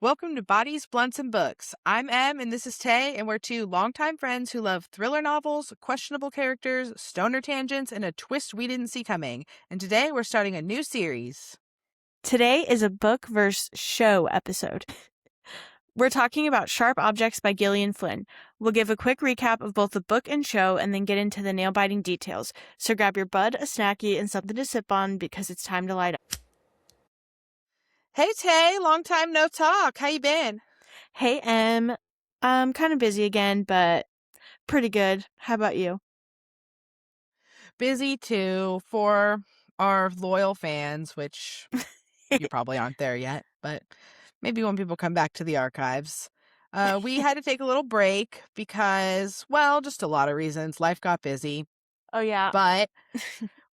Welcome to Bodies, Blunts, and Books. I'm Em, and this is Tay, and we're two longtime friends who love thriller novels, questionable characters, stoner tangents, and a twist we didn't see coming. And today we're starting a new series. Today is a book versus show episode. We're talking about Sharp Objects by Gillian Flynn. We'll give a quick recap of both the book and show and then get into the nail-biting details. So grab your bud, a snacky, and something to sip on because it's time to light up. Hey Tay, long time no talk. How you been? Hey, Em. I'm kind of busy again, but pretty good. How about you? Busy too for our loyal fans, which you probably aren't there yet, but maybe when people come back to the archives. We had to take a little break because, well, just a lot of reasons. Life got busy. Oh, yeah. But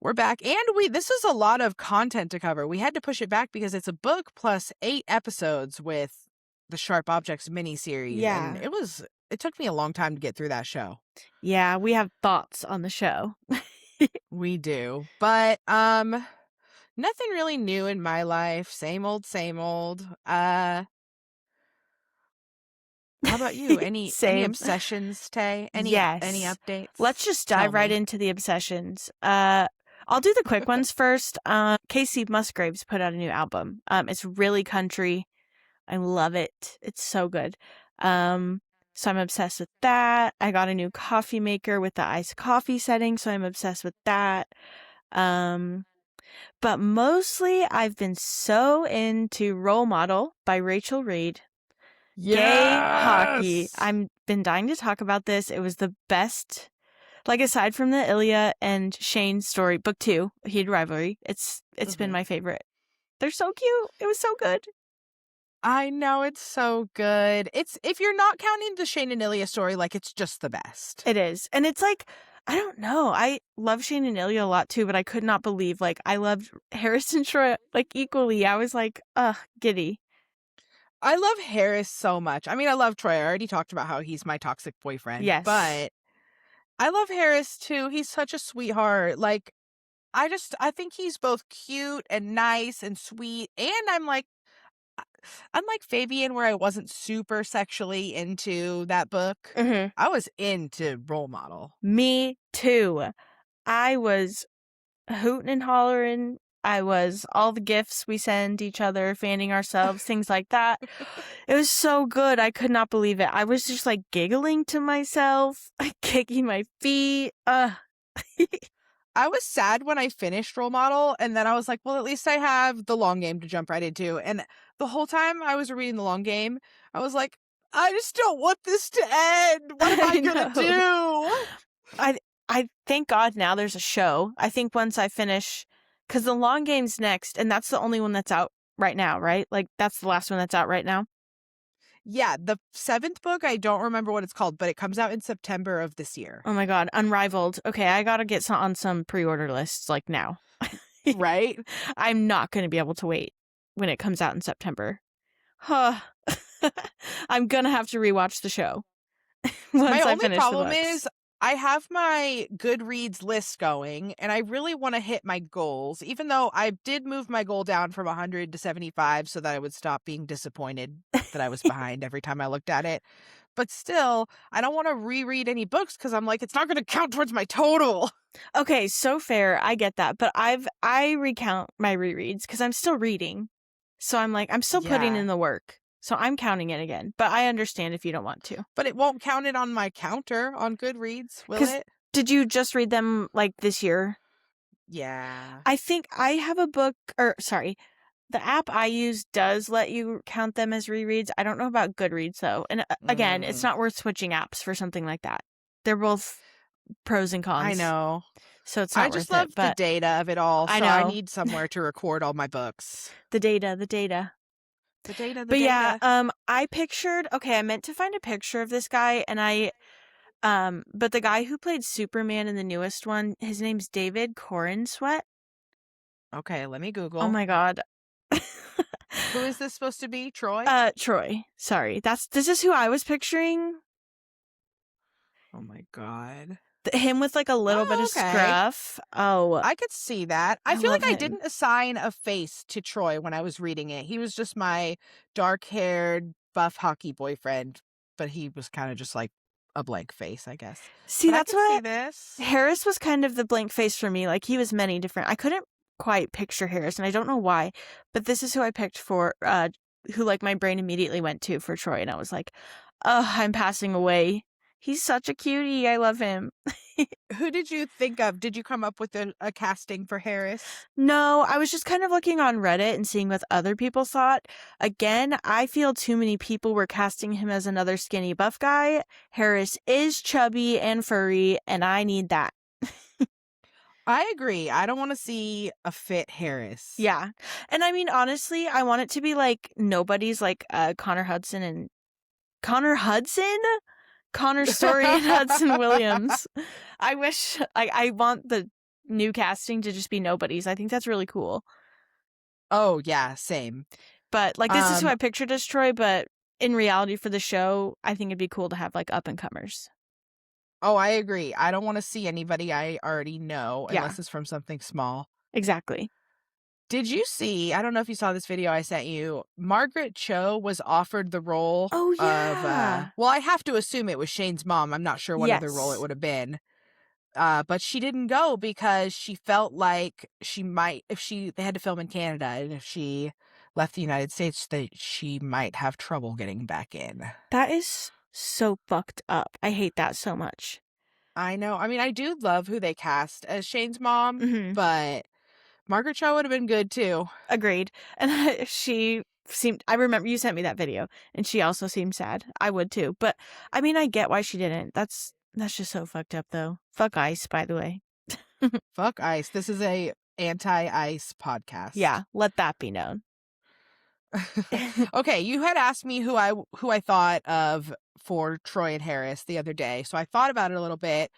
we're back, and this is a lot of content to cover. We had to push it back because it's a book plus 8 episodes with the Sharp Objects miniseries. Yeah. And it took me a long time to get through that show. Yeah, we have thoughts on the show. We do. But nothing really new in my life. Same old, same old. How about you? Any obsessions, Tay? Any updates? Let's just dive right into the obsessions. I'll do the quick ones first. Casey Musgraves put out a new album. It's really country. I love it. It's so good. So I'm obsessed with that. I got a new coffee maker with the iced coffee setting, so I'm obsessed with that. But mostly I've been so into Role Model by Rachel Reed. Yes! Gay hockey. I've been dying to talk about this. It was the best. Like, aside from the Ilya and Shane story, book 2, Heated Rivalry, it's been my favorite. They're so cute. It was so good. I know, it's so good. It's, if you're not counting the Shane and Ilya story, like, it's just the best. It is. And it's like, I don't know. I love Shane and Ilya a lot too, but I could not believe, like, I loved Harris and Troy, like, equally. I was like, giddy. I love Harris so much. I mean, I love Troy. I already talked about how he's my toxic boyfriend. Yes. But I love Harris too. He's such a sweetheart. Like, I think he's both cute and nice and sweet. And unlike Fabian, where I wasn't super sexually into that book, I was into Role Model. Me too. I was hooting and hollering. I was all the gifts we send each other, fanning ourselves, things like that. It was so good. I could not believe it. I was just like giggling to myself, kicking my feet. I was sad when I finished Role Model, and then I was like, well, at least I have The Long Game to jump right into. And the whole time I was reading The Long Game, I was like, I just don't want this to end. What am I going to do? I thank God now there's a show. I think once I finish, because The Long Game's next, and that's the only one that's out right now, right? Like, that's the last one that's out right now? Yeah, the 7th book, I don't remember what it's called, but it comes out in September of this year. Oh my God, Unrivaled. Okay, I gotta get on some pre-order lists, like, now. Right? I'm not going to be able to wait when it comes out in September. Huh. I'm gonna have to rewatch the show. My only problem is I have my Goodreads list going, and I really want to hit my goals, even though I did move my goal down from 100 to 75 so that I would stop being disappointed that I was behind every time I looked at it. But still, I don't want to reread any books because I'm like, it's not going to count towards my total. Okay, so fair. I get that. But I recount my rereads because I'm still reading. So I'm like, I'm still putting in the work. So I'm counting it again. But I understand if you don't want to. But it won't count it on my counter on Goodreads, will it? Did you just read them, like, this year? Yeah. I think I have a book, the app I use does let you count them as rereads. I don't know about Goodreads, though. And again, it's not worth switching apps for something like that. They're both pros and cons. I know. So it's not worth it. I just love the data of it all. So I need somewhere to record all my books. The data. Yeah, I meant to find a picture of this guy, and but the guy who played Superman in the newest one, his name's David Corenswet. Okay, let me Google. Oh my God. Who is this supposed to be? Troy? Troy. Sorry. This is who I was picturing. Oh my God. Him with, like, a little bit Oh, of okay. scruff. Oh, I could see that. I I feel like love I him. didn't assign a face to Troy when I was reading it. He was just my dark-haired, buff hockey boyfriend, but he was kind of just like a blank face, I guess. See, But I that's could see what this. Harris was kind of the blank face for me. Like, he was many different. I couldn't quite picture Harris, and I don't know why, but this is who I picked for, who, like, my brain immediately went to for Troy, and I was like, oh, I'm passing away. He's such a cutie. I love him. Who did you think of? Did you come up with a casting for Harris? No, I was just kind of looking on Reddit and seeing what other people thought. Again, I feel too many people were casting him as another skinny buff guy. Harris is chubby and furry, and I need that. I agree. I don't want to see a fit Harris. Yeah. And I mean, honestly, I want it to be like nobody's like Connor Hudson and Connor Hudson? Connor Story and Hudson Williams. I wish, like, I want the new casting to just be nobody's. I think that's really cool. Oh, yeah, same. But, like, this is who I pictured as Troy, but in reality for the show, I think it'd be cool to have, like, up-and-comers. Oh, I agree. I don't want to see anybody I already know Yeah. unless it's from something small. Exactly. Did you see, I don't know if you saw this video I sent you, Margaret Cho was offered the role Oh, of, yeah. well, I have to assume it was Shane's mom. I'm not sure what other role it Yes. would have been. But she didn't go because she felt like she might, they had to film in Canada, and if she left the United States, that she might have trouble getting back in. That is so fucked up. I hate that so much. I know. I mean, I do love who they cast as Shane's mom, Mhm. but Margaret Cho would have been good too. Agreed. And she seemed, I remember you sent me that video, and she also seemed sad. I would too. But, I mean, I get why she didn't. That's just so fucked up, though. Fuck ICE, by the way. Fuck ICE. This is a anti-ICE podcast. Yeah, let that be known. Okay, you had asked me who I thought of for Troy and Harris the other day, so I thought about it a little bit.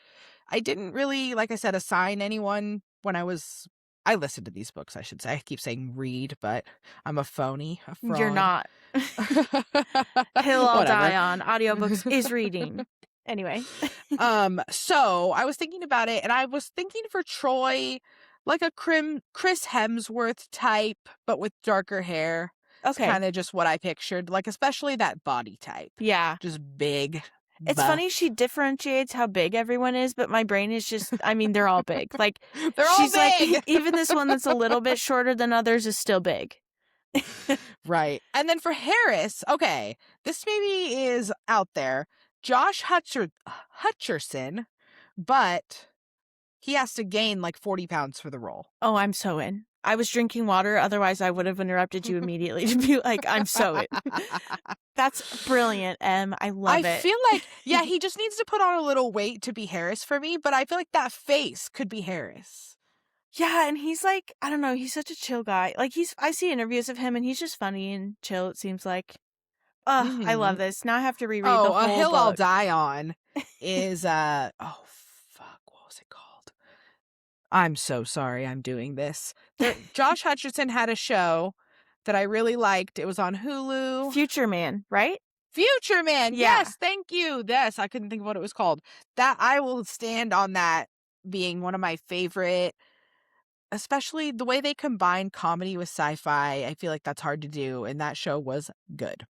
I didn't really, like I said, assign anyone when I listened to these books, I should say. I keep saying read, but I'm a phony, a fraud. You're not. Hill I'll die on. Audiobooks is reading. Anyway. So I was thinking about it, and I was thinking for Troy, like a Chris Hemsworth type, but with darker hair. Okay. It's kind of just what I pictured, like especially that body type. Yeah. Just big. It's funny she differentiates how big everyone is, but my brain is just, I mean, they're all big. Like, they're all she's big. Like, even this one that's a little bit shorter than others is still big. Right. And then for Harris, okay, this maybe is out there. Josh Hutcherson, but he has to gain like 40 pounds for the role. Oh, I'm so in. I was drinking water, otherwise I would have interrupted you immediately to be like, I'm so in. That's brilliant, Em. I love it. I feel like, yeah, he just needs to put on a little weight to be Harris for me, but I feel like that face could be Harris. Yeah, and he's like, I don't know, he's such a chill guy. Like, I see interviews of him, and he's just funny and chill, it seems like. Oh, I love this. Now I have to reread the whole A Hill book. I'll Die On is, oh, fuck, what was it called? I'm so sorry I'm doing this. Josh Hutcherson had a show that I really liked. It was on Hulu. Future Man, right? Future Man. Yeah. Yes, thank you. Yes, I couldn't think of what it was called. That I will stand on that being one of my favorite, especially the way they combine comedy with sci-fi. I feel like that's hard to do, and that show was good.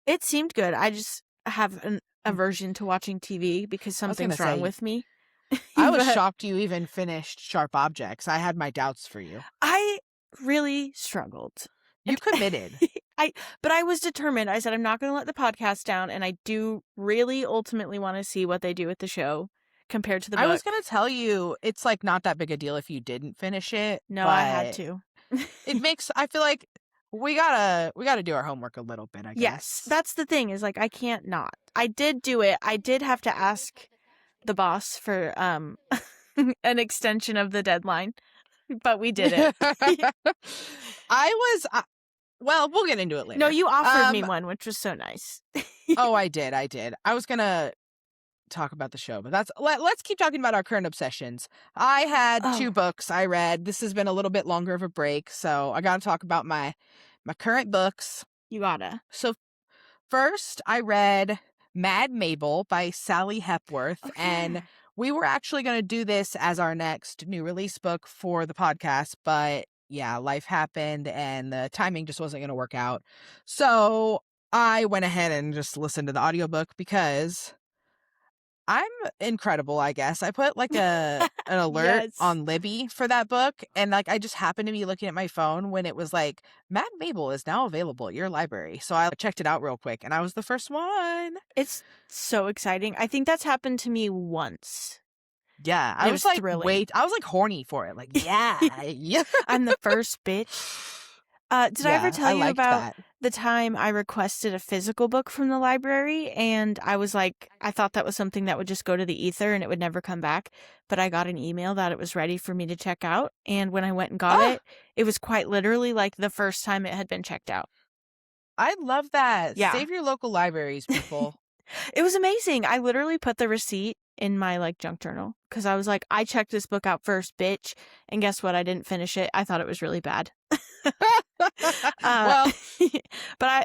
It seemed good. I just have an aversion to watching TV because something's wrong with me. I was shocked you even finished Sharp Objects. I had my doubts for you. I really struggled. You committed. But I was determined. I said, I'm not going to let the podcast down, and I do really ultimately want to see what they do with the show compared to the book. I was going to tell you, it's like not that big a deal if you didn't finish it. No, I had to. I feel like we gotta do our homework a little bit, I guess. Yes, that's the thing, is like I can't not. I did do it. I did have to ask the boss for an extension of the deadline, but we did it. Well, we'll get into it later. No, you offered me one, which was so nice. Oh, I did. I was gonna talk about the show, but let's keep talking about our current obsessions. I had 2 books I read. This has been a little bit longer of a break, so I gotta talk about my current books. You gotta. So first I read Mad Mabel by Sally Hepworth, and We were actually going to do this as our next new release book for the podcast, but yeah, life happened and the timing just wasn't going to work out. So I went ahead and just listened to the audiobook because I'm incredible, I guess. I put like an alert Yes. on Libby for that book, and like I just happened to be looking at my phone when it was like Mad Mabel is now available at your library. So I checked it out real quick, and I was the first one. It's so exciting. I think that's happened to me once. Yeah, And I it was was like, thrilling. wait, I was like horny for it. Like, yeah, yeah, I'm the first bitch. Did I ever yeah. tell I you liked about that. the time I requested a physical book from the library and I was like, I thought that was something that would just go to the ether and it would never come back. But I got an email that it was ready for me to check out. And when I went and got Ah, it, it was quite literally like the first time it had been checked out. I love that. Yeah. Save your local libraries, people. It was amazing. I literally put the receipt in my like junk journal because I was like, I checked this book out first, bitch. And guess what? I didn't finish it. I thought it was really bad. Uh, Well,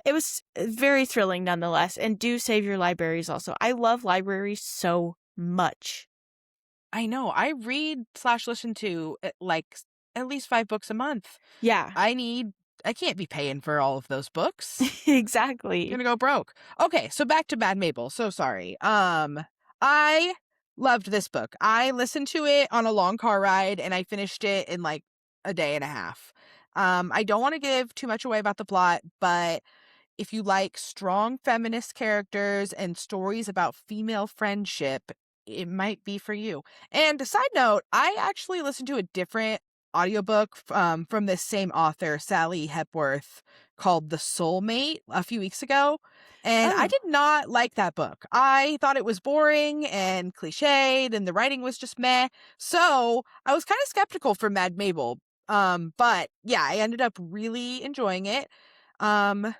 it was very thrilling nonetheless. And do save your libraries also. I love libraries so much. I know. I read slash listen to like at least 5 books a month. Yeah, I can't be paying for all of those books. exactly. Gonna go broke. Okay, so back to Bad Mabel. So sorry. I loved this book. I listened to it on a long car ride and I finished it in like a day and a half. I don't want to give too much away about the plot, but if you like strong feminist characters and stories about female friendship, it might be for you. And a side note, I actually listened to a different audiobook from this same author, Sally Hepworth, called The Soulmate a few weeks ago. And I Oh, did not like that book. I thought it was boring and cliched and the writing was just meh. So I was kind of skeptical for Mad Mabel. But yeah, I ended up really enjoying it. Um,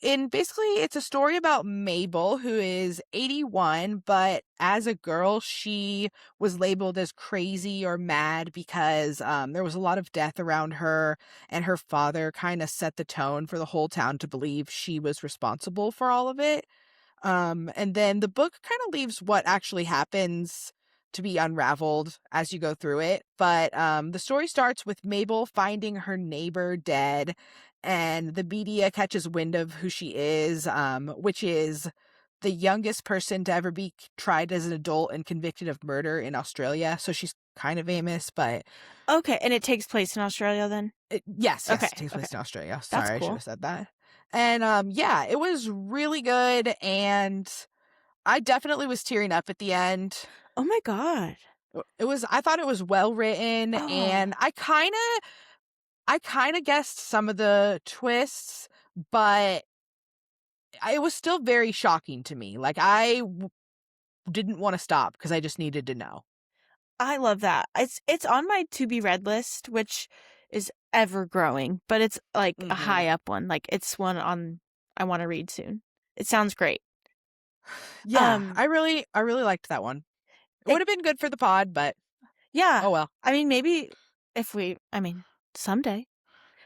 and basically, it's a story about Mabel, who is 81, but as a girl, she was labeled as crazy or mad because there was a lot of death around her, and her father kind of set the tone for the whole town to believe she was responsible for all of it. And then the book kind of leaves what actually happens to be unraveled as you go through it. But the story starts with Mabel finding her neighbor dead, and the media catches wind of who she is, which is the youngest person to ever be tried as an adult and convicted of murder in Australia. So she's kind of famous, but okay. And it takes place in Australia then? yes, Okay, it takes okay. place in Australia. That's Sorry, I should cool. have said that. And yeah, it was really good, and I definitely was tearing up at the end. Oh my God. I thought it was well written, Oh, and I kind of guessed some of the twists, but it was still very shocking to me. Like didn't want to stop because I just needed to know. I love that. It's on my to be read list, which is ever growing, but it's like a Mhm. high up one. Like it's one on I want to read soon. It sounds great. Yeah, Um, I really liked that one. It it, would have been good for the pod, but yeah. oh well. I mean, maybe I mean, someday.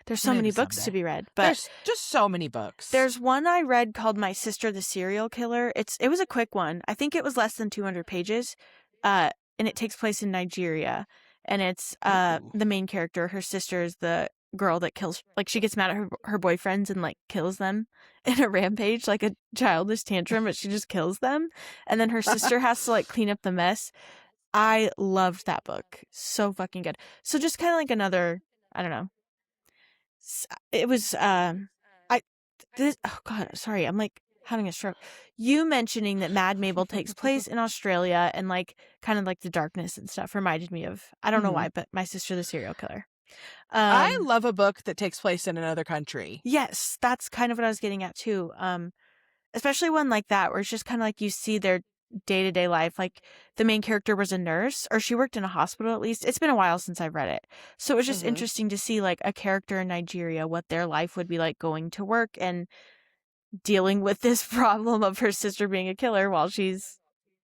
There's so many Maybe books to someday. be read, but There's just so many books. there's one I read called My Sister the Serial Killer. It was a quick one. I think it was less than 200 pages. Uh and it takes place in Nigeria and it's Ooh. the main character, her sister is the girl that kills like she gets mad at her boyfriends and like kills them in a rampage like a childish tantrum, but she just kills them and then her sister has to like clean up the mess. I loved that book. So fucking good. So just kind of like another, I don't know, it was I this oh god, sorry, I'm like having a stroke. You mentioning that Mad Mabel takes place in Australia and like kind of like the darkness and stuff reminded me of I don't know Mhm. why, but My Sister the Serial Killer. I Um love a book that takes place in another country. yes, that's kind of what I was getting at too. Especially one like that where it's just kind of like you see their day-to-day life, like the main character was a nurse or she worked in a hospital at least. It's been a while since I've read it, so it was just Mhm. interesting to see like a character in Nigeria, what their life would be like going to work and dealing with this problem of her sister being a killer while she's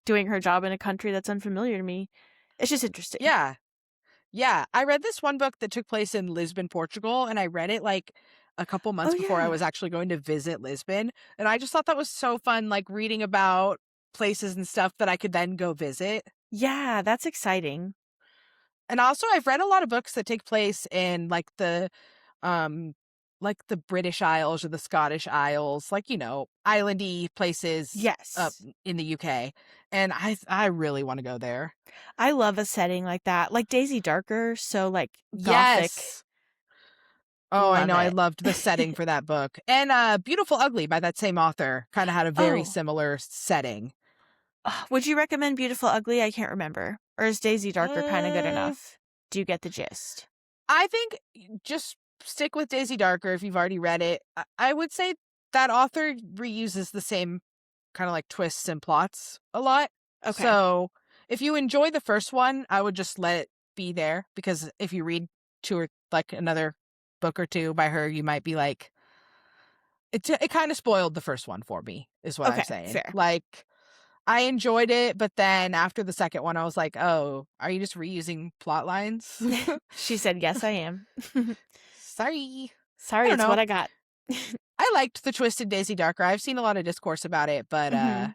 doing her job in a country that's unfamiliar to me. It's just interesting. Yeah. Yeah, I read this one book that took place in Lisbon, Portugal, and I read it like a couple Oh months before I yeah. was actually going to visit Lisbon, and I just thought that was so fun, like reading about places and stuff that I could then go visit. Yeah, that's exciting. And also, I've read a lot of books that take place in um, like the British Isles or the Scottish Isles, like, islandy places up Yes. in the UK. And I really want to go there. I love a setting like that. Like Daisy Darker, so like gothic. Yes. Oh, I Love know. I it. loved the setting for that book. And Beautiful Ugly by that same author kind of had a very Oh, similar setting. would you recommend Beautiful Ugly? I can't remember. Or is Daisy Darker kind of good Mm, enough? Do you get the gist? I think just stick with Daisy Darker if you've already read it. I would say that author reuses the same kind of like twists and plots a lot. Okay. So if you enjoy the first one, I would just let it be there, because if you read two or like another book or two by her, you might be like, it kind of spoiled the first one for me, is what I'm Okay, saying. fair. Like, I enjoyed it, but then after the second one, I was like, oh, are you just reusing plot lines? She said, yes, I am. Sorry. I Sorry, don't it's know. what I got. I liked the twist in Daisy Darker. I've seen a lot of discourse about it, but Hmm.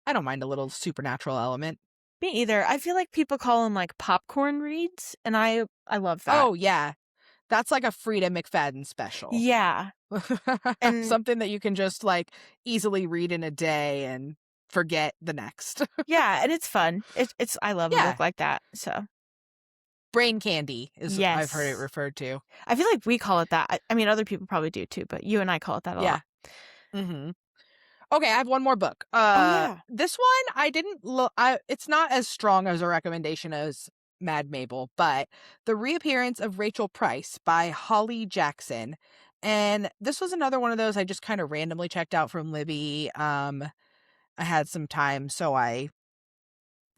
I don't mind a little supernatural element. Me either. I feel like people call them like popcorn reads, and I love that. Oh, yeah. That's like a Frida McFadden special. Yeah. And Something that you can just like easily read in a day and forget the next. yeah, and it's fun. It's I love a Yeah. book like that. So, Brain candy is I've heard it yes. referred to. I feel like we call it that. I mean, other people probably do too, but you and I call it that a Yeah. lot. Hmm. Okay, I have one more book. Oh, yeah. This one I didn't look. It's not as strong as a recommendation as Mad Mabel, but The Reappearance of Rachel Price by Holly Jackson. And this was another one of those I just kind of randomly checked out from Libby. I had some time, so I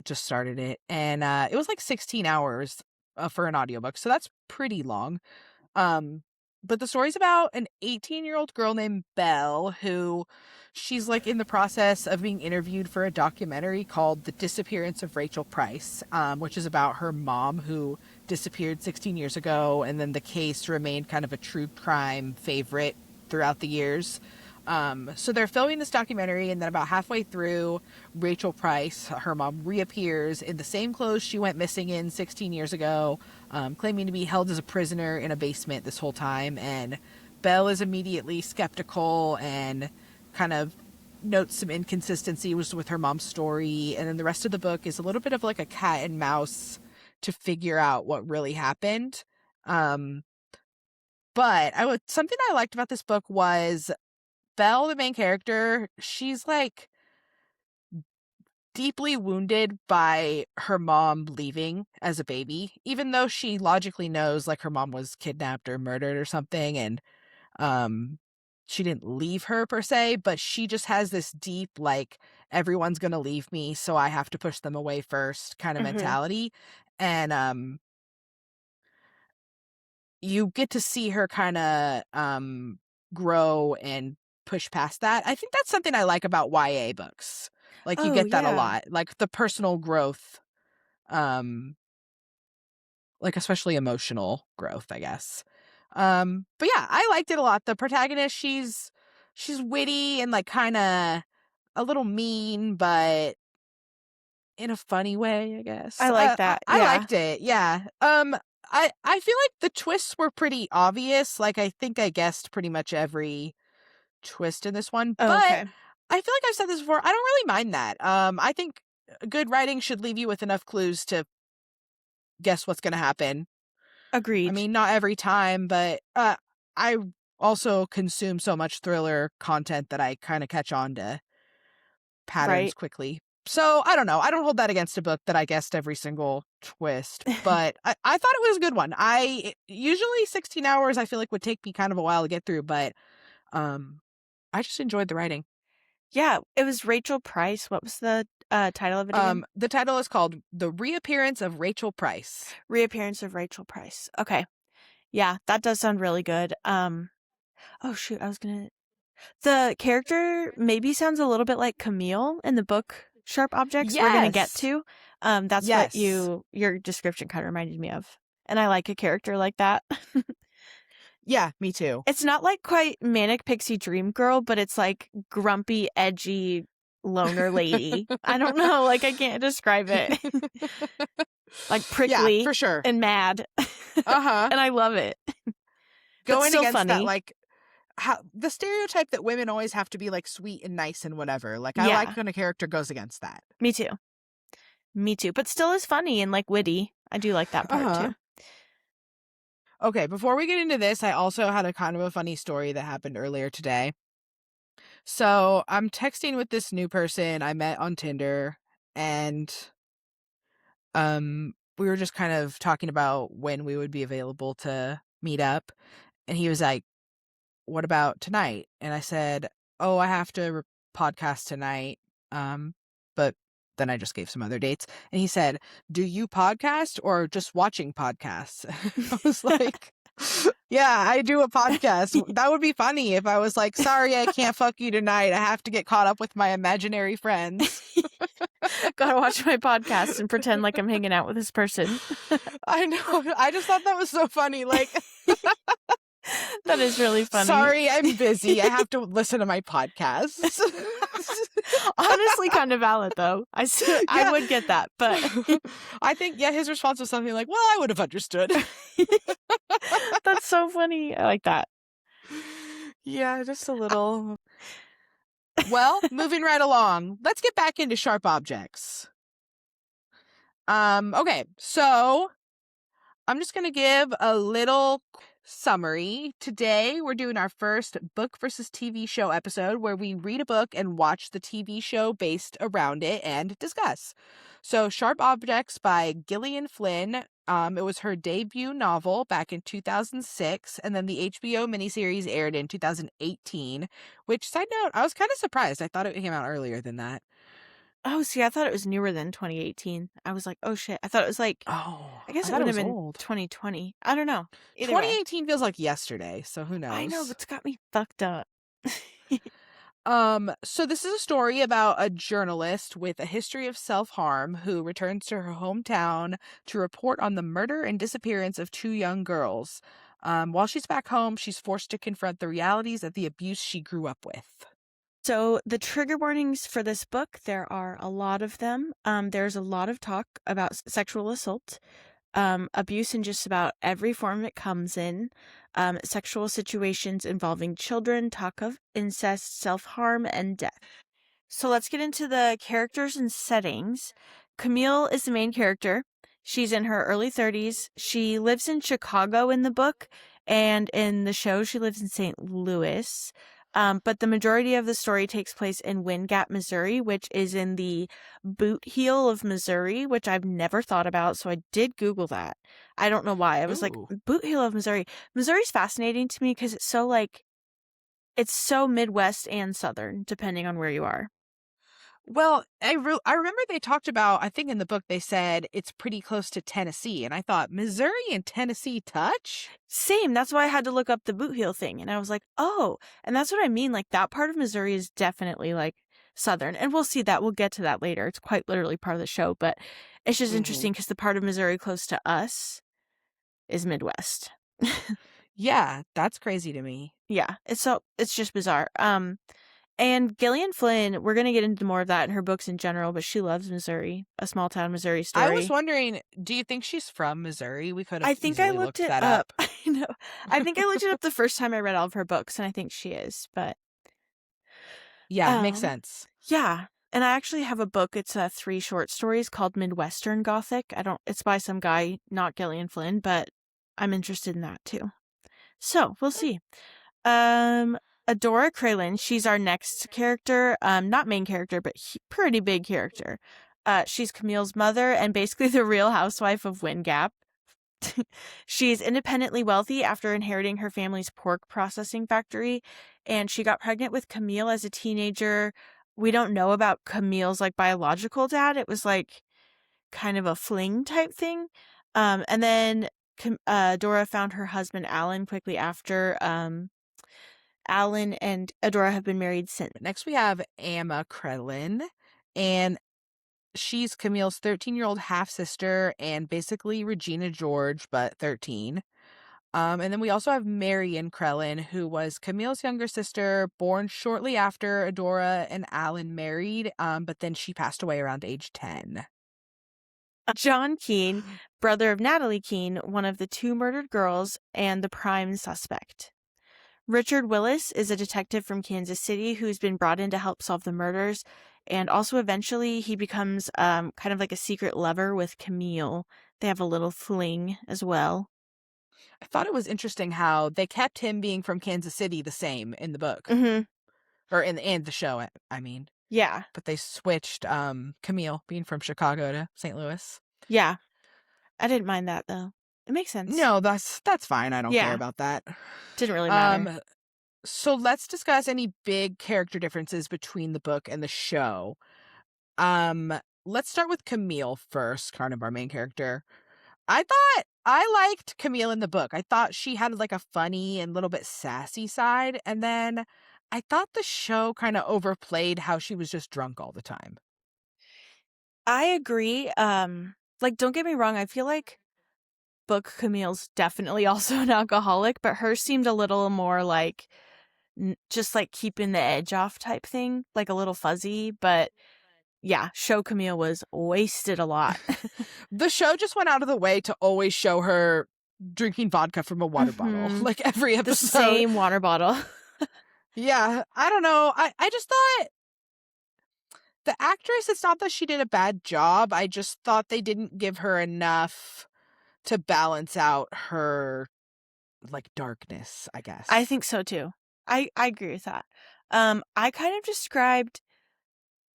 just started it, and it was like 16 hours for an audiobook, so that's pretty long. Um, but the story's about an 18-year-old girl named Belle who she's like in the process of being interviewed for a documentary called The Disappearance of Rachel Price, which is about her mom who disappeared 16 years ago, and then the case remained kind of a true crime favorite throughout the years. So they're filming this documentary, and then about halfway through, Rachel Price, her mom, reappears in the same clothes she went missing in 16 years ago, claiming to be held as a prisoner in a basement this whole time. And Belle is immediately skeptical and kind of notes some inconsistencies with her mom's story. And then the rest of the book is a little bit of like a cat and mouse to figure out what really happened. Um, but something I liked about this book was Belle, the main character, she's like deeply wounded by her mom leaving as a baby, even though she logically knows like her mom was kidnapped or murdered or something, and um she didn't leave her per se, but she just has this deep like everyone's gonna leave me, so I have to push them away first kind of Hmm. mentality. And you get to see her kind of grow and push past that. I think that's something I like about YA books. Like you Oh, get that a yeah. lot. Like the personal growth, um like especially emotional growth, I guess. But yeah, I liked it a lot. The protagonist, she's witty and like kind of a little mean, but in a funny way, I guess. I like I, that. I Yeah. liked it. Yeah. I feel like the twists were pretty obvious. Like I think I guessed pretty much every twist in this one, Oh, but okay. I feel like I've said this before. I don't really mind that. I think good writing should leave you with enough clues to guess what's going to happen. I Agreed. mean, not every time, but I also consume so much thriller content that I kind of catch on to patterns Right. quickly. So I don't know. I don't hold that against a book that I guessed every single twist, but I thought it was a good one. Usually 16 hours I feel like would take me kind of a while to get through, but um I just enjoyed the writing. Yeah, it was Rachel Price. What was the title of it again? The title is called The Reappearance of Rachel Price. Reappearance of Rachel Price. Okay. Yeah, that does sound really good. Oh shoot, the character maybe sounds a little bit like Camille in the book Sharp Objects we're gonna get Yes. to. That's what Yes. your description kind of reminded me of. And I like a character like that. Yeah, me too. It's not like quite manic pixie dream girl, but it's like grumpy, edgy, loner lady. I don't know. Like, I can't describe it. Like, prickly, yeah, for sure, and mad. And I love it. Going still against funny. that, like, how the stereotype that women always have to be like sweet and nice and whatever. Like, I like when a character goes against that. Me too. But still is funny and like witty. I do like that part too. Okay, before we get into this, I also had a kind of a funny story that happened earlier today. So I'm texting with this new person I met on Tinder, and we were just kind of talking about when we would be available to meet up. And he was like, "What about tonight?" And I said, "Oh, I have to podcast tonight." But then I just gave some other dates. And he said, "Do you podcast or just watching podcasts?" I was like, "Yeah, I do a podcast." That would be funny if I was like, "Sorry, I can't fuck you tonight. I have to get caught up with my imaginary friends." Gotta watch my podcast and pretend like I'm hanging out with this person. I know. I just thought that was so funny. Like, that is really funny. Sorry, I'm busy. I have to listen to my podcasts. Honestly, kind of valid though. I would get that, but I think his response was something like, "Well, I would have understood." That's so funny. I like that. Yeah, just a little. Well, moving right along. Let's get back into sharp objects. Okay, so I'm just going to give a little summary. Today, we're doing our first book versus TV show episode where we read a book and watch the TV show based around it and discuss. So, Sharp Objects by Gillian Flynn. It was her debut novel back in 2006, and then the HBO miniseries aired in 2018, which, side note, I was kind of surprised. I thought it came out earlier than that. Oh, see, I thought it was newer than 2018. I was like, oh shit. I thought it was like, I guess it would have been old. 2020. I don't know. 2018 feels like yesterday, so who knows? I know, but it's got me fucked up. So this is a story about a journalist with a history of self-harm who returns to her hometown to report on the murder and disappearance of two young girls. While she's back home, she's forced to confront the realities of the abuse she grew up with. So the trigger warnings for this book, there are a lot of them. There's a lot of talk about sexual assault, abuse in just about every form it comes in, sexual situations involving children, talk of incest, self-harm, and death. So let's get into the characters and settings. Camille is the main character. She's in her early 30s. She lives in Chicago in the book, and in the show, she lives in St. Louis. But the majority of the story takes place in Wind Gap, Missouri, which is in the boot heel of Missouri, which I've never thought about. So I did Google that. I don't know why. I was like, boot heel of Missouri. Missouri's fascinating to me because it's so it's so Midwest and Southern, depending on where you are. Well, I remember they talked about, I think in the book they said it's pretty close to Tennessee. And I thought, Missouri and Tennessee touch? Same. That's why I had to look up the boot heel thing. And I was like, oh, and that's what I mean. Like that part of Missouri is definitely like Southern. And we'll see that. We'll get to that later. It's quite literally part of the show. But it's just interesting because the part of Missouri close to us is Midwest. Yeah, that's crazy to me. Yeah. It's just bizarre. And Gillian Flynn, we're going to get into more of that in her books in general, but she loves Missouri, a small town Missouri story. I was wondering, do you think she's from Missouri? We could have I think I looked that up. I know. I think I looked it up the first time I read all of her books, and I think she is, but yeah, makes sense. Yeah. And I actually have a book. It's 3 short stories called Midwestern Gothic. It's by some guy, not Gillian Flynn, but I'm interested in that too. So we'll see. Adora Kralin, she's our next character. Not main character, but pretty big character. She's Camille's mother and basically the real housewife of Wind Gap. She's independently wealthy after inheriting her family's pork processing factory, and she got pregnant with Camille as a teenager. We don't know about Camille's biological dad. It was kind of a fling type thing. And then Dora found her husband Alan quickly after. Alan and Adora have been married since. Next we have Amma Krelin, and she's Camille's 13-year-old half-sister and basically Regina George, but 13. And then we also have Marion Krellin, who was Camille's younger sister, born shortly after Adora and Alan married, but then she passed away around age 10. John Keene, brother of Natalie Keene, one of the two murdered girls and the prime suspect. Richard Willis is a detective from Kansas City who's been brought in to help solve the murders, and also eventually he becomes kind of like a secret lover with Camille. They have a little fling as well. I thought it was interesting how they kept him being from Kansas City the same in the book. Mm-hmm. Or in the show, I mean. Yeah. But they switched Camille being from Chicago to St. Louis. Yeah. I didn't mind that, though. It makes sense. No, that's fine. I don't care about that. Didn't really matter. So let's discuss any big character differences between the book and the show. Let's start with Camille first, kind of our main character. I thought I liked Camille in the book. I thought she had like a funny and little bit sassy side, and then I thought the show kind of overplayed how she was just drunk all the time. I agree. Like, don't get me wrong, I feel like book Camille's definitely also an alcoholic, but hers seemed a little more like just like keeping the edge off type thing, like a little fuzzy, but yeah, show Camille was wasted a lot. The show just went out of the way to always show her drinking vodka from a water bottle, like every episode. The same water bottle. Yeah, I don't know. I just thought the actress, it's not that she did a bad job. I just thought they didn't give her enough to balance out her, like, darkness, I guess. I think so, too. I agree with that. I kind of described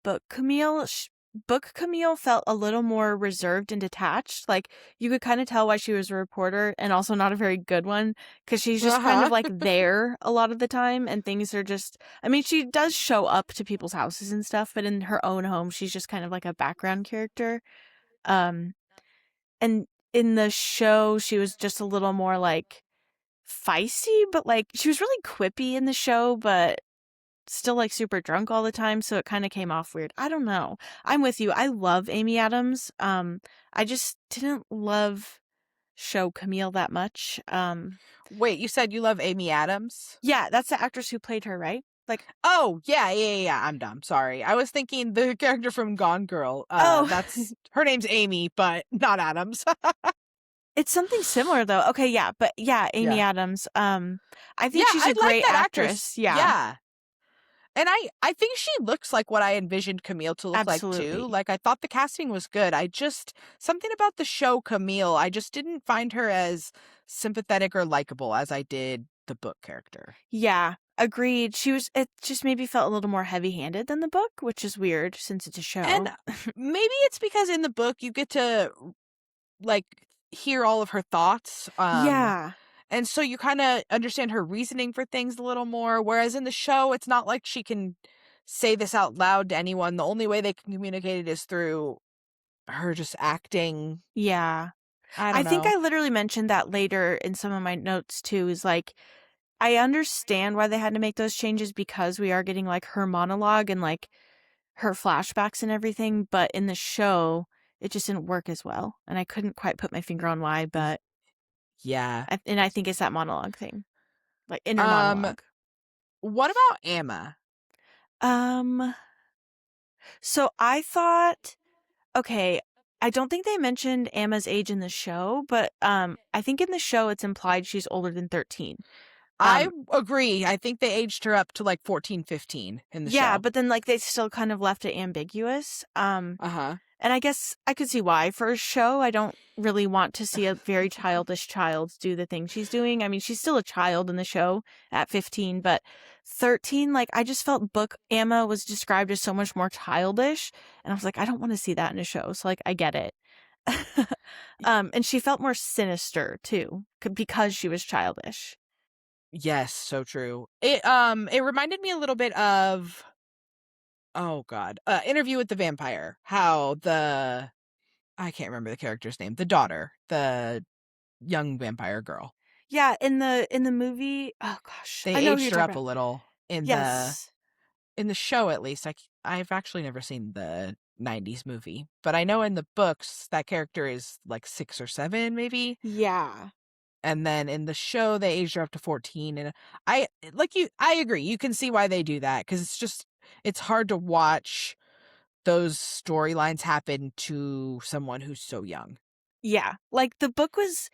book Camille felt a little more reserved and detached. Like, you could kind of tell why she was a reporter and also not a very good one, because she's just kind of like there a lot of the time, and things are just, I mean, she does show up to people's houses and stuff, but in her own home, she's just kind of like a background character. And in the show, she was just a little more like feisty, but like she was really quippy in the show, but still like super drunk all the time, so it kind of came off weird. I don't know. I'm with you. I love Amy Adams. I just didn't love show Camille that much. Wait, you said you love Amy Adams? Yeah, that's the actress who played her, right? Like, oh yeah. I'm dumb. Sorry, I was thinking the character from Gone Girl. That's her name's Amy, but not Adams. It's something similar though. Okay, yeah, but yeah, Amy Adams. I think she's a great actress. Yeah. And I think she looks like what I envisioned Camille to look like too. Like, I thought the casting was good. Something about the show Camille, I just didn't find her as sympathetic or likable as I did the book character. Yeah, agreed. It just maybe felt a little more heavy-handed than the book, which is weird since it's a show. And maybe it's because in the book you get to, like, hear all of her thoughts. Yeah. And so you kind of understand her reasoning for things a little more. Whereas in the show, it's not like she can say this out loud to anyone. The only way they can communicate it is through her just acting. Yeah. I think I literally mentioned that later in some of my notes too, is like, I understand why they had to make those changes because we are getting like her monologue and like her flashbacks and everything. But in the show, it just didn't work as well. And I couldn't quite put my finger on why, but yeah. and I think it's that monologue thing, like inner monologue. What about Emma? So I thought, okay, I don't think they mentioned Emma's age in the show, but I think in the show it's implied she's older than 13. I agree. I think they aged her up to like 14, 15 in the show. Yeah, but then like they still kind of left it ambiguous. And I guess I could see why. For a show, I don't really want to see a very childish child do the thing she's doing. I mean, she's still a child in the show at 15, but 13, like, I just felt book Emma was described as so much more childish. And I was like, I don't want to see that in a show. So, like, I get it. And she felt more sinister, too, because she was childish. Yes, so true. It reminded me a little bit of, oh God, Interview with the Vampire. How I can't remember the character's name. The daughter, the young vampire girl. Yeah, in the movie, oh gosh, they aged her up a little in the show. At least I've actually never seen the 90s movie, but I know in the books that character is like 6 or 7, maybe. Yeah. And then in the show, they aged her up to 14. And I agree. You can see why they do that, because it's hard to watch those storylines happen to someone who's so young. Yeah. Like the book was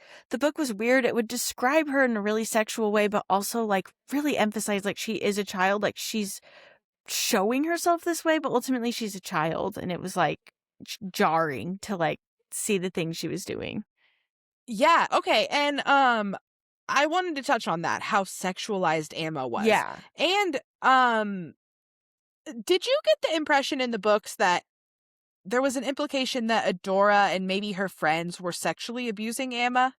weird. It would describe her in a really sexual way, but also like really emphasize like she is a child, like she's showing herself this way, but ultimately she's a child, and it was like jarring to like see the things she was doing. Yeah, okay. And I wanted to touch on that, how sexualized Emma was. Yeah. And did you get the impression in the books that there was an implication that Adora and maybe her friends were sexually abusing Emma?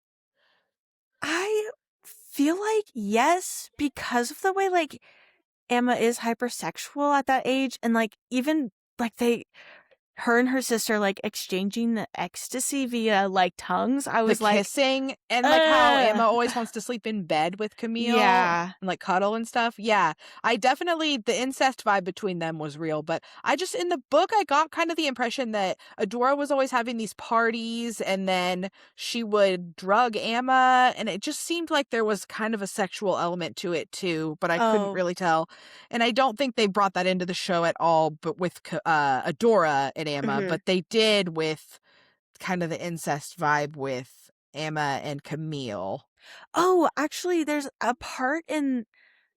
I feel like yes, because of the way like Emma is hypersexual at that age, and like even like her and her sister like exchanging the ecstasy via like tongues. I The was like, kissing, and like how Emma always wants to sleep in bed with Camille yeah, and like cuddle and stuff. Yeah, the incest vibe between them was real, but in the book, I got kind of the impression that Adora was always having these parties, and then she would drug Emma, and it just seemed like there was kind of a sexual element to it too, but I couldn't oh, really tell. And I don't think they brought that into the show at all, but with Adora and Emma, mhm. but they did with kind of the incest vibe with Emma and Camille. Oh, actually, there's a part in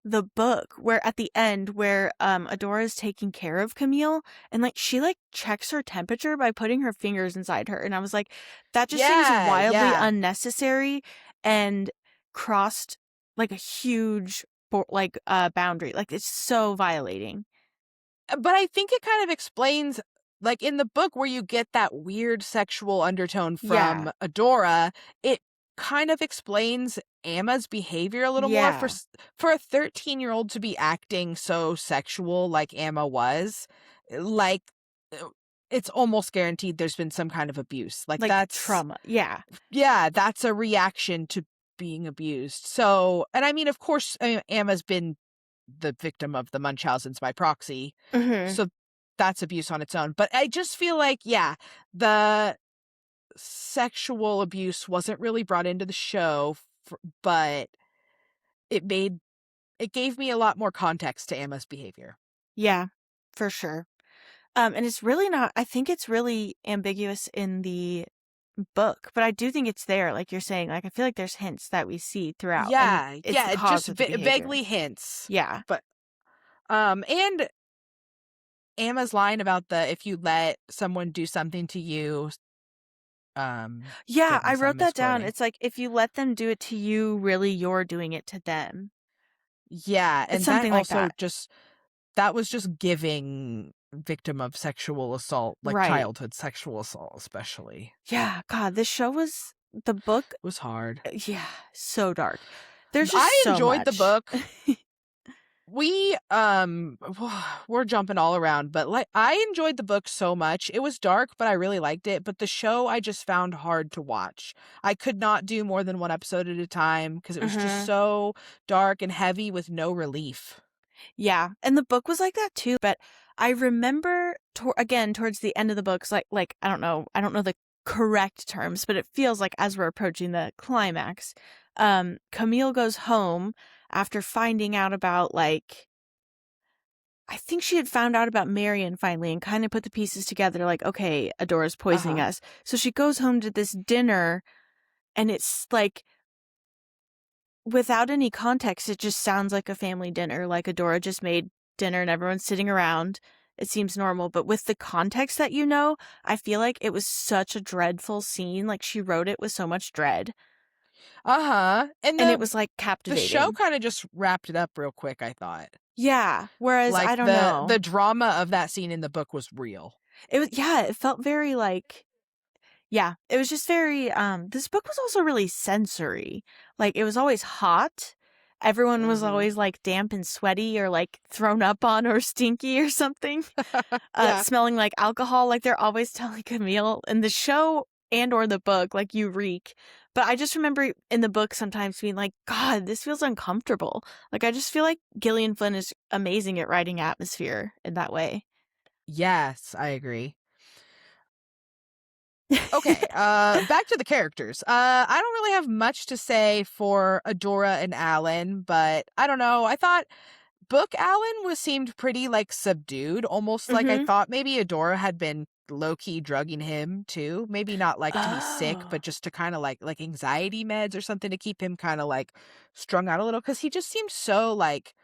the book where at the end where Adora's taking care of Camille, and like she like checks her temperature by putting her fingers inside her, and I was like, that just seems Yeah, wildly yeah. unnecessary and crossed like a huge boundary. Like it's so violating. But I think it kind of explains, like in the book where you get that weird sexual undertone Yeah. from Adora, it kind of explains Emma's behavior a little more. Yeah. For a 13-year-old to be acting so sexual like Emma was, like uh, it's almost guaranteed there's been some kind of abuse. Like Like trauma. Yeah. that's a reaction to being abused. So, and I mean, of course, Emma's been the victim of the Munchausens by proxy. Mhm. So that's abuse on its own. But I just feel like, yeah, the sexual abuse wasn't really brought into the show, but it made it gave me a lot more context to Emma's behavior. Yeah. For sure. And it's really not, I think it's really ambiguous in the book, but I do think it's there, like you're saying. Like I feel like there's hints that we see throughout, and Yeah, it's the yeah, cause just of the behavior. vaguely hints. Yeah. But and Emma's line about the if you let someone do something to you, Yeah, I goodness, I'm wrote that down. misquoting. It's like if you let them do it to you, really you're doing it to them. Yeah, It's and that something like also that. that was just giving victim of sexual assault, like Right. childhood sexual assault especially. Yeah, God, this show was the book, It was hard. yeah, so dark. There's just I so enjoyed the much. book. We we're jumping all around, but like I enjoyed the book so much. It was dark, but I really liked it, but the show I just found hard to watch. I could not do more than one episode at a time because it was just Mhm. so dark and heavy with no relief. Yeah, and the book was like that too, but I remember again towards the end of the books, like I don't know the correct terms, but it feels like as we're approaching the climax, Camille goes home after finding out about like I think she had found out about Marion finally and kind of put the pieces together like, okay, Adora's poisoning Uh-huh. us. So she goes home to this dinner, and it's like without any context, it just sounds like a family dinner. Like Adora just made dinner and everyone's sitting around. It seems normal, but with the context that you know, I feel like it was such a dreadful scene. Like she wrote it with so much dread, Uh-huh. And and it was like the show captivating. kind of just wrapped it up real quick, I thought. Yeah. Whereas Like I don't the know. drama of that scene in the book was real. It was, yeah, it felt very like, yeah, it was just very this book was also really sensory. Like it was always hot. Everyone was Mhm. always like damp and sweaty or like thrown up on or stinky or something. Yeah. Smelling like alcohol. Like they're always telling Camille in the show and or the book, like you reek. But I just remember in the book sometimes being like, God, this feels uncomfortable. Like I just feel like Gillian Flynn is amazing at writing atmosphere in that way. Yes, I agree. Okay, back to the characters. I don't really have much to say for Adora and Alan, but I don't know. I thought Book Alan seemed pretty like subdued, almost like I Mm-hmm. thought maybe Adora had been low-key drugging him too. Maybe not like to be sick, Oh. but just to kind of like anxiety meds or something to keep him kind of like strung out a little, because he just seemed so like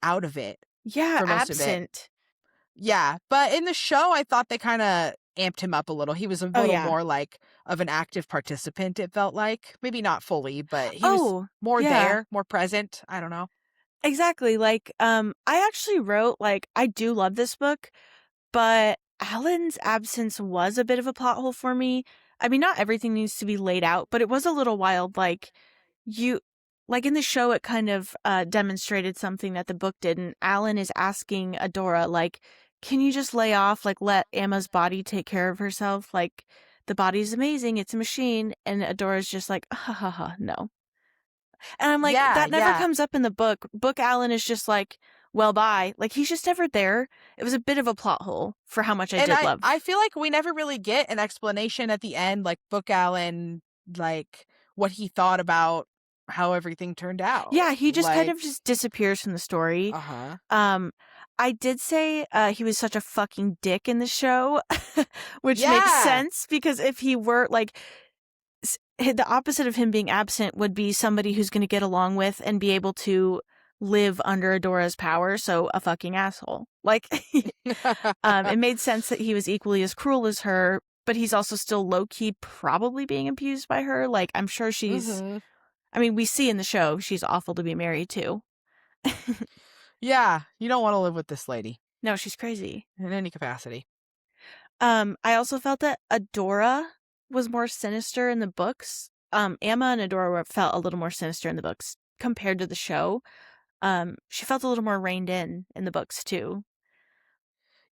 out of it Yeah, for most of it. absent. Yeah, but in the show, I thought they kind of amped him up a little. He was a Oh, little yeah. more like of an active participant, it felt like. Maybe not fully, but he was Oh, more yeah. there, more present. I don't know. Exactly. Like, I actually wrote, like, I do love this book, but Alan's absence was a bit of a plot hole for me. I mean, not everything needs to be laid out, but it was a little wild. Like, you, like in the show, it kind of demonstrated something that the book didn't. Alan is asking Adora, like, can you just lay off, like, let Emma's body take care of herself? Like, the body's amazing, it's a machine. And Adora's just like, ha ha ha, no. And I'm like, Yeah, that never yeah. comes up in the book. Book Alan is just like, well, bye. Like, he's just never there. It was a bit of a plot hole for how much I And did I love. feel like we never really get an explanation at the end, like Book Allen, like what he thought about how everything turned out. Yeah, he just kind Like, of just disappears from the story. uh-huh. Um, I did say he was such a fucking dick in the show, which makes Yeah. sense because if he were like the opposite of him being absent would be somebody who's going to get along with and be able to live under Adora's power, so a fucking asshole. Like it made sense that he was equally as cruel as her, but he's also still low-key probably being abused by her. Like I'm sure she's Mm-hmm. I mean, we see in the show she's awful to be married to. Yeah, you don't want to live with this lady No, she's crazy. in any capacity. I also felt that Adora was more sinister in the books. Emma and Adora felt a little more sinister in the books compared to the show. She felt a little more reined in the books too.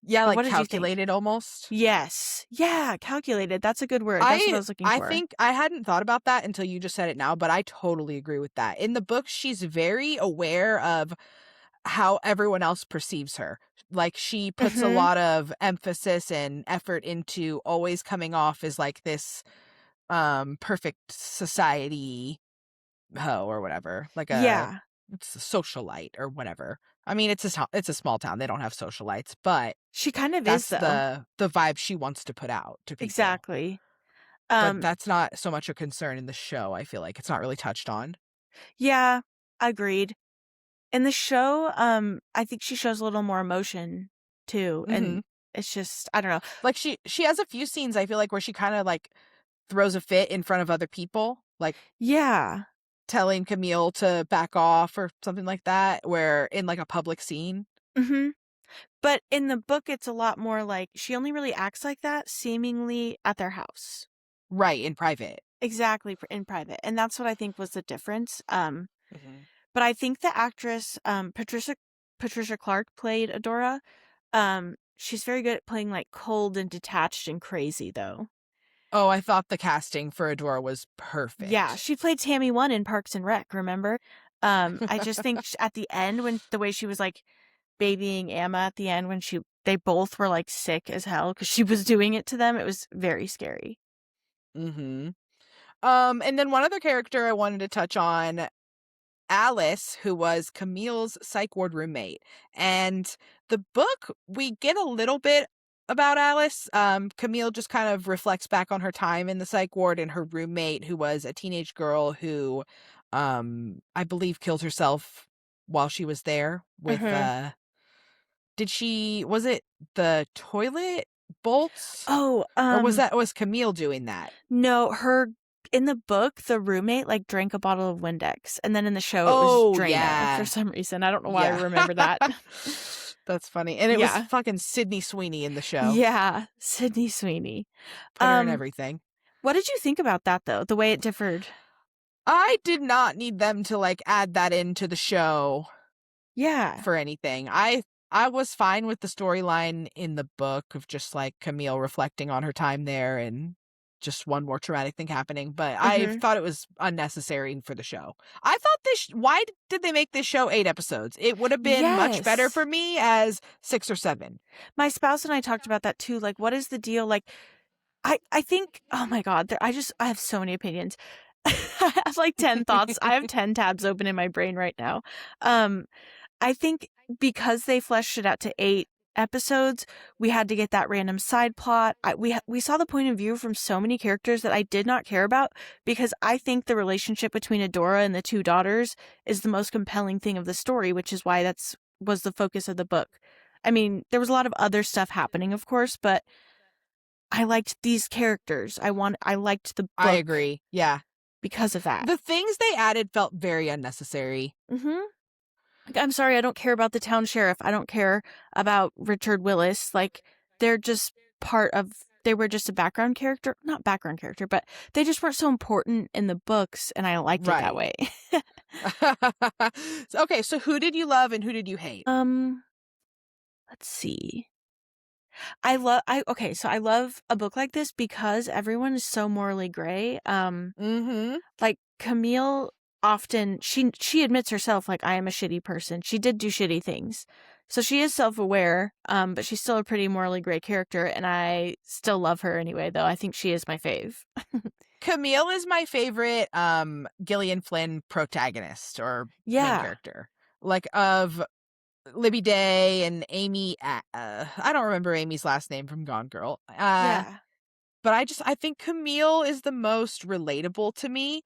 Yeah, Or like what did you think? calculated almost. Yes. Yeah, calculated. That's a good word. That's what I I was looking I for. think I hadn't thought about that until you just said it now, but I totally agree with that. In the book, she's very aware of how everyone else perceives her. Like she puts a Mhm. lot of emphasis and effort into always coming off as like this perfect society hoe or whatever. Like Yeah. it's a socialite or whatever. I mean, it's a small town. They don't have socialites, but She kind of is that's though. the vibe she wants to put out to people. Exactly. But Um that's not so much a concern in the show, I feel like. It's not really touched on. yeah, agreed. In the show, I think she shows a little more emotion too, and Mhm. it's just I don't know. Like, she has a few scenes, I feel like, where she kinda, like, throws a fit in front of other people, like, Yeah. telling Camille to back off or something like that, where in, like, a public scene. Mhm. But in the book, it's a lot more like she only really acts like that seemingly at their house. Right, in private. Exactly, in private. And that's what I think was the difference. Mhm. But I think the actress Patricia Clark played Adora. She's very good at playing like cold and detached and crazy though. Oh, I thought the casting for Adora was Yeah, perfect. she played Tammy One in Parks and Rec, remember? I just think at the end when the way she was like babying Emma at the end when they both were like sick as hell because she was doing it to them, it was very scary. Mhm. And then one other character I wanted to touch on, Alice, who was Camille's psych ward roommate. And the book, we get a little bit about Alice. Camille just kind of reflects back on her time in the psych ward and her roommate, who was a teenage girl who, I believe, killed herself while she was there with, Mm-hmm. was it the toilet bolts? Oh, Or was Camille doing that? no, her in the book, the roommate like drank a bottle of Windex, and then in the show it was Oh, Drano for yeah. some reason. I don't know why I Yeah. remember that. That's funny. And it was Yeah. fucking Sydney Sweeney in the show. Yeah, Sydney Sweeney. Put her in everything. What did you think about that though? The way it differed? I did not need them to like add that into the show Yeah. for anything. I was fine with the storyline in the book of just like Camille reflecting on her time there and just one more traumatic thing happening, but I Mm-hmm. thought it was unnecessary for the show. I thought why did they make this show 8 episodes? It would have been much better Yes. for me as 6 or 7. My spouse and I talked about that too. Like, what is the deal? Like, I think, oh my God, I have so many opinions. I have like 10 thoughts. I have 10 tabs open in my brain right now. Um, I think because they fleshed it out to 8 episodes, we had to get that random side plot. We saw the point of view from so many characters that I did not care about, because I think the relationship between Adora and the 2 daughters is the most compelling thing of the story, which is why was the focus of the book. I mean, there was a lot of other stuff happening, of course, but I liked these characters. I liked the I book agree. Yeah. because of that. The things they added felt very unnecessary. Mm-hmm. Like, I'm sorry, I don't care about the town sheriff. I don't care about Richard Willis. Like, they're just they were just a background character. Not background character, but they just weren't so important in the books, and I liked it that Right. way. Okay, so who did you love and who did you hate? Let's see. Okay, so I love a book like this because everyone is so morally gray. Mm-hmm. Like Camille often she admits herself, like, I am a shitty person. She did do shitty things. So she is self-aware, but she's still a pretty morally gray character, and I still love her anyway, though. I think she is my fave. Camille is my favorite Gillian Flynn protagonist or main Yeah. character. Like of Libby Day and Amy. I don't remember Amy's last name from Gone Girl. Yeah. But I think Camille is the most relatable to me.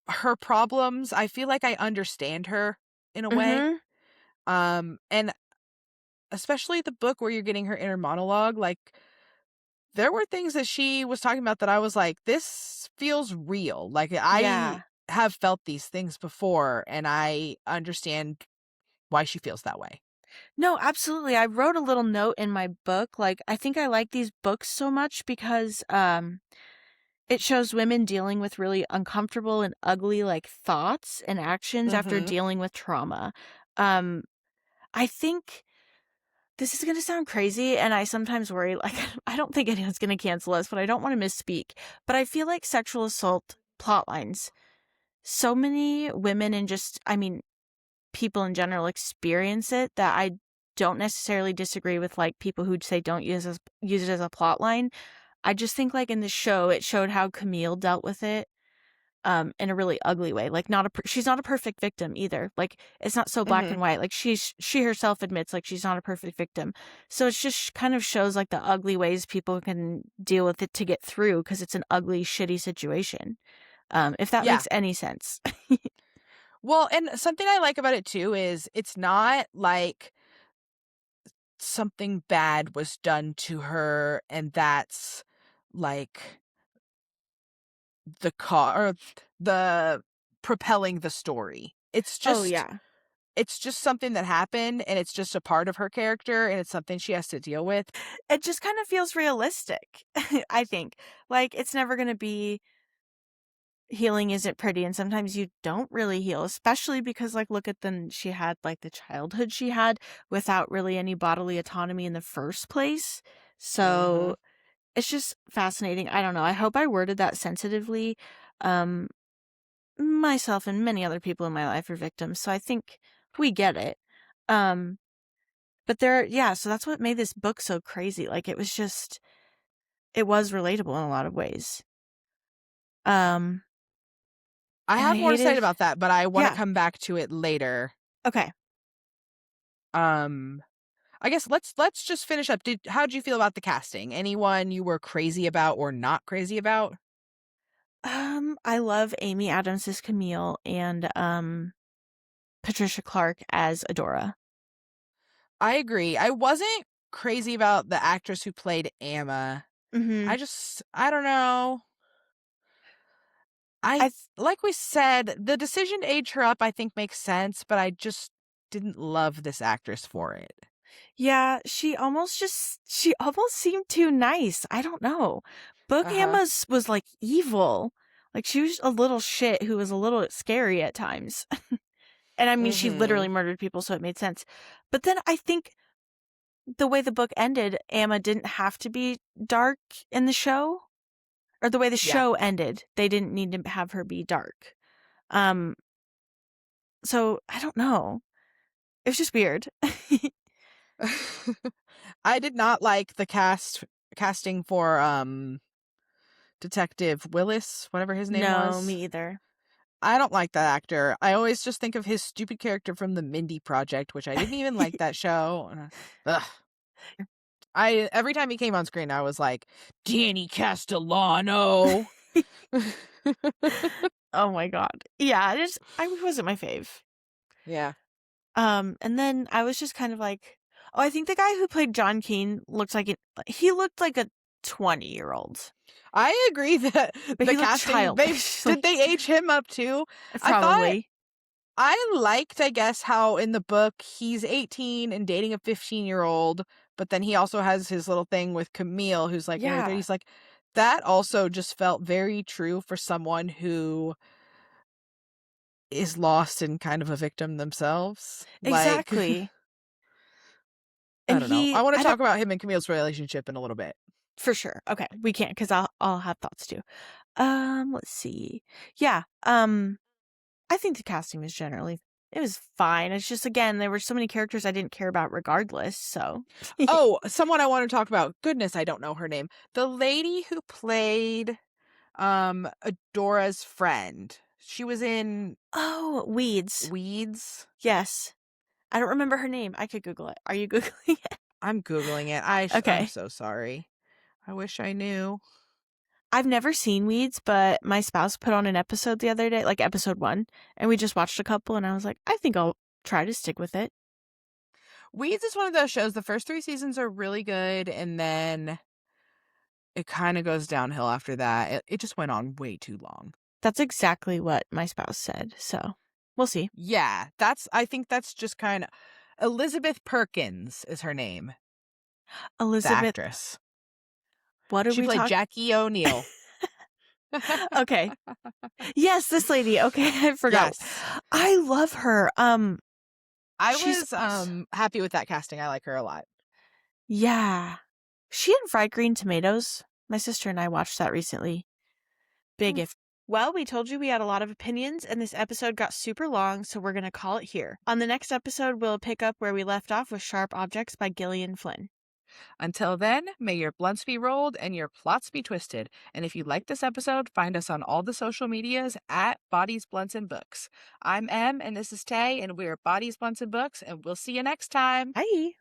Her problems, I feel like I understand her in a way. Mhm. And especially the book where you're getting her inner monologue, like there were things that she was talking about that I was like, this feels real. Like I Yeah. have felt these things before and I understand why she feels that way. No, absolutely. I wrote a little note in my book. Like, I think I like these books so much because it shows women dealing with really uncomfortable and ugly, like, thoughts and actions after Mhm. dealing with trauma. Um, I think this is gonna sound crazy, and I sometimes worry, like, I don't think anyone's gonna cancel us, but I don't wanna misspeak. But I feel like sexual assault plot lines, so many women and just, I mean, people in general experience it, that I don't necessarily disagree with, like, people who say don't use it as a plot line. I just think, like, in the show, it showed how Camille dealt with it, in a really ugly way. Like, she's not a perfect victim either. Like, it's not so black Mhm. and white. Like, she herself admits, like, she's not a perfect victim. So it's just kind of shows, like, the ugly ways people can deal with it to get through, because it's an ugly, shitty situation. If that Yeah. makes any sense. Well, and something I like about it too is it's not like something bad was done to her and that's like the or the propelling the story. Oh, yeah. It's just something that happened and it's just a part of her character and it's something she has to deal with. It just kind of feels realistic, I think. Like, it's never gonna be healing isn't pretty, and sometimes you don't really heal, especially because, like, look at she had, like, the childhood she had without really any bodily autonomy in the first place. Mhm. So it's just fascinating. I don't know. I hope I worded that sensitively. Um, Myself and many other people in my life are victims, so I think we get it. Um, but yeah, so that's what made this book so crazy. Like, it was relatable in a lot of ways. Um, I and I have more to say hated, about that, but I want to yeah, come back to it later. okay. Um I guess let's just finish up. How'd you feel about the casting? Anyone you were crazy about or not crazy about? I love Amy Adams as Camille and Patricia Clark as Adora. I agree. I wasn't crazy about the actress who played Emma. Mhm. I don't know. I th- Like we said, the decision to age her up I think makes sense, but I just didn't love this actress for it. yeah, she almost seemed too nice. I don't know. Book Uh-huh. Emma's was like evil. Like, she was a little shit who was a little scary at times. And I mean, she literally Mhm. murdered people, so it made sense. But then I think the way the book ended, Emma didn't have to be dark in the show. Or the way the Yeah. show ended, they didn't need to have her be dark. Um, so I don't know. It was just weird. I did not like the casting for Detective Willis, whatever his name No, was. me either. I don't like that actor. I always just think of his stupid character from the Mindy Project, which I didn't even like that show. Ugh. Every time he came on screen, I was like, Danny Castellano. Oh my god. Yeah, I wasn't my fave. Yeah. And then I was just kind of like, oh, I think the guy who played John Keane looked like he looked like a 20-year-old. I agree that But the he looked casting, childish. did they age him up too? Probably. I liked, I guess, how in the book he's 18 and dating a 15-year-old, but then he also has his little thing with Camille, who's like in her 30s. Like, that also just felt very true for someone who is lost and kind of a victim themselves. Exactly. Like, and I don't know. I want to talk about him and Camille's relationship in a little bit. For sure. Okay, we can't because I'll have thoughts too. Let's see. Yeah. I think the casting was it was fine. It's just, again, there were so many characters I didn't care about regardless, so. Oh, someone I want to talk about. Goodness, I don't know her name. The lady who played Adora's friend. She was in Weeds. Weeds. Yes. I don't remember her name. I could Google it. Are you Googling it? I'm Googling it. Okay. I'm so sorry. I wish I knew. I've never seen Weeds, but my spouse put on an episode the other day, like episode 1, and we just watched a couple, and I was like, I think I'll try to stick with it. Weeds is one of those shows. The first 3 seasons are really good, and then it kind of goes downhill after that. It just went on way too long. That's exactly what my spouse said, so we'll see. Yeah, I think that's just kind of... Elizabeth Perkins is her name. Elizabeth. The actress. What are she we played Jackie O'Neill. Okay. Yes, this lady. Okay, I forgot. Yes. I love her. I was happy with that casting. I like her a lot. Yeah. She in Fried Green Tomatoes. My sister and I watched that recently. Big if. Well, we told you we had a lot of opinions, and this episode got super long, so we're going to call it here. On the next episode, we'll pick up where we left off with Sharp Objects by Gillian Flynn. Until then, may your blunts be rolled and your plots be twisted. And if you like this episode, find us on all the social medias at Bodies, Blunts, and Books. I'm Em, and this is Tay, and we're Bodies, Blunts, and Books, and we'll see you next time. Bye.